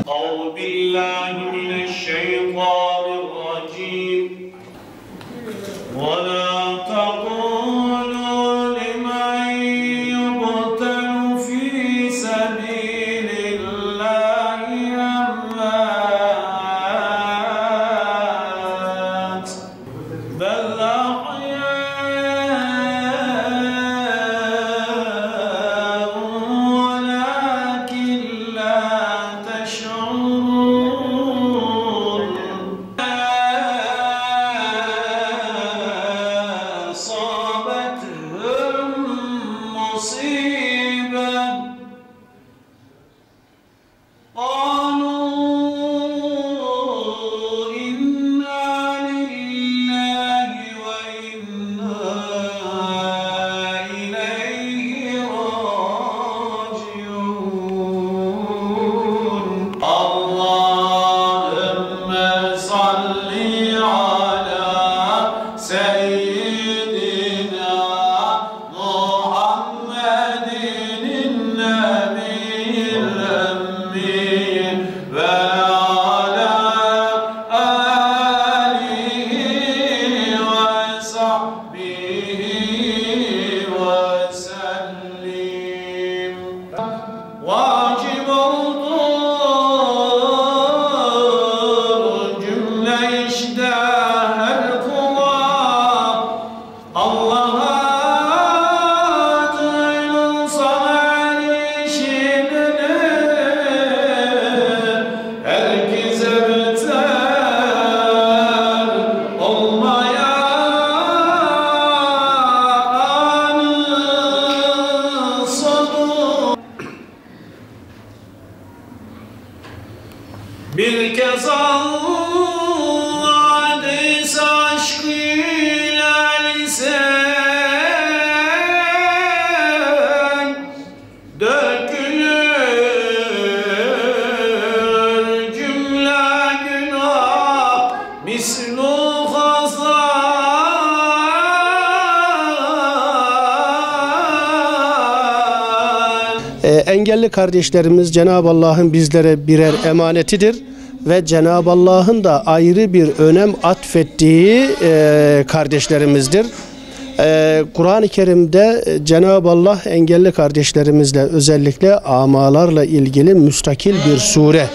أعوذ بالله من الشيطان الرجيم ولا تقولوا لمن يقتل في سبيل الله أموات بل أحياء ولكن لا تشعرون أصابتهم مصيبة قالوا إنا لله وإنا إليه راجعون اللهم صل على سيدنا محمد النبي الأمي وعلى آله وصحبه وسلم واجب الطور جملة إشداها القوى الله تعالى صنع شيلنا الكذبتان olmayan sonu bir kez anladıysa aşkıyla lisan dökülür cümle günah mislu hazan. Engelli kardeşlerimiz Cenab-ı Allah'ın bizlere birer emanetidir ve Cenab-ı Allah'ın da ayrı bir önem atfettiği kardeşlerimizdir. Kur'an-ı Kerim'de Cenab-ı Allah engelli kardeşlerimizle özellikle amalarla ilgili müstakil bir sure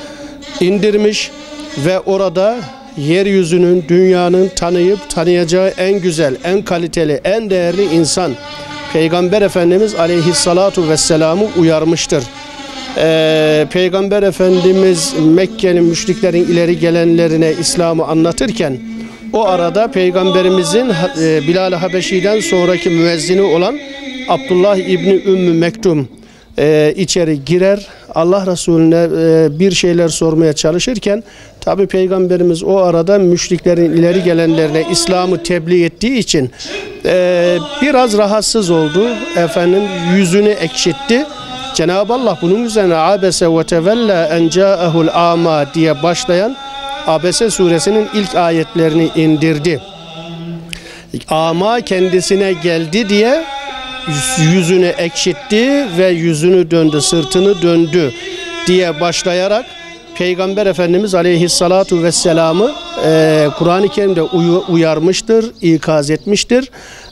indirmiş ve orada yeryüzünün, dünyanın tanıyıp tanıyacağı en güzel, en kaliteli, en değerli insan Peygamber Efendimiz Aleyhissalatu Vesselam'ı uyarmıştır. Peygamber Efendimiz Mekke'nin müşriklerin ileri gelenlerine İslam'ı anlatırken o arada Peygamberimizin Bilal-i Habeşi'den sonraki müezzini olan Abdullah İbni Ümmü Mektum içeri girer. Allah Resulüne bir şeyler sormaya çalışırken tabi Peygamberimiz o arada müşriklerin ileri gelenlerine İslam'ı tebliğ ettiği için biraz rahatsız oldu. Efendim yüzünü ekşitti. Cenab-ı Allah bunun üzerine abese ve tevella en câehul âmâ diye başlayan Abese suresinin ilk ayetlerini indirdi. Ama kendisine geldi diye yüzünü ekşitti ve yüzünü döndü, sırtını döndü diye başlayarak Peygamber Efendimiz Aleyhissalatu Vesselam'ı Kur'an-ı Kerim'de uyarmıştır, ikaz etmiştir.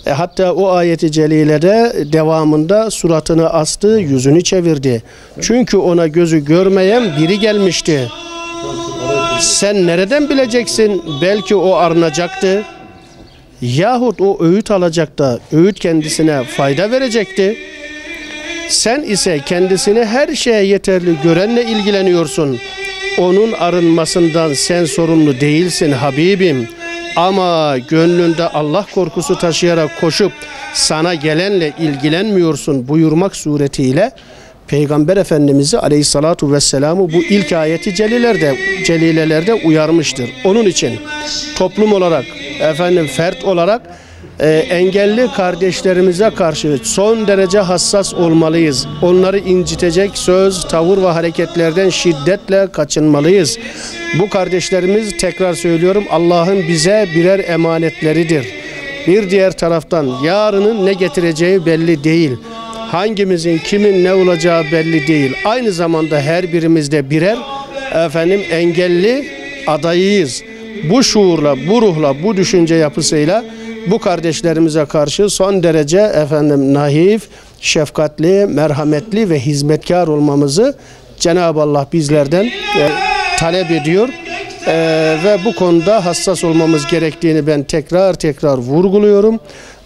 Hatta o ayeti celilede devamında suratını astı, yüzünü çevirdi. Çünkü ona gözü görmeyen biri gelmişti. Sen nereden bileceksin? Belki o arınacaktı. Yahut o öğüt alacak da öğüt kendisine fayda verecekti. Sen ise kendisini her şeye yeterli görenle ilgileniyorsun. Onun arınmasından sen sorumlu değilsin Habibim. ama gönlünde Allah korkusu taşıyarak koşup sana gelenle ilgilenmiyorsun buyurmak suretiyle Peygamber Efendimiz'i aleyhissalatu vesselam'ı bu ilk ayeti celilelerde uyarmıştır. Onun için toplum olarak, fert olarak engelli kardeşlerimize karşı son derece hassas olmalıyız. Onları incitecek söz, tavır ve hareketlerden şiddetle kaçınmalıyız. Bu kardeşlerimiz, tekrar söylüyorum, Allah'ın bize birer emanetleridir. Bir diğer taraftan yarının ne getireceği belli değil. Hangimizin kimin ne olacağı belli değil. Aynı zamanda her birimiz de birer engelli adayıyız. Bu şuurla, bu ruhla, bu düşünce yapısıyla bu kardeşlerimize karşı son derece naif, şefkatli, merhametli ve hizmetkar olmamızı Cenab-ı Allah bizlerden talep ediyor. Ve bu konuda hassas olmamız gerektiğini ben tekrar vurguluyorum.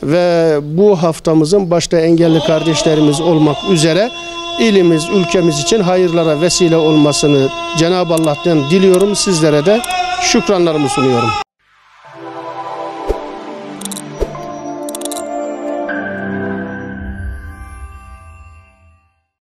Ve bu haftamızın başta engelli kardeşlerimiz olmak üzere ilimiz, ülkemiz için hayırlara vesile olmasını Cenab-ı Allah'tan diliyorum. Sizlere de şükranlarımı sunuyorum.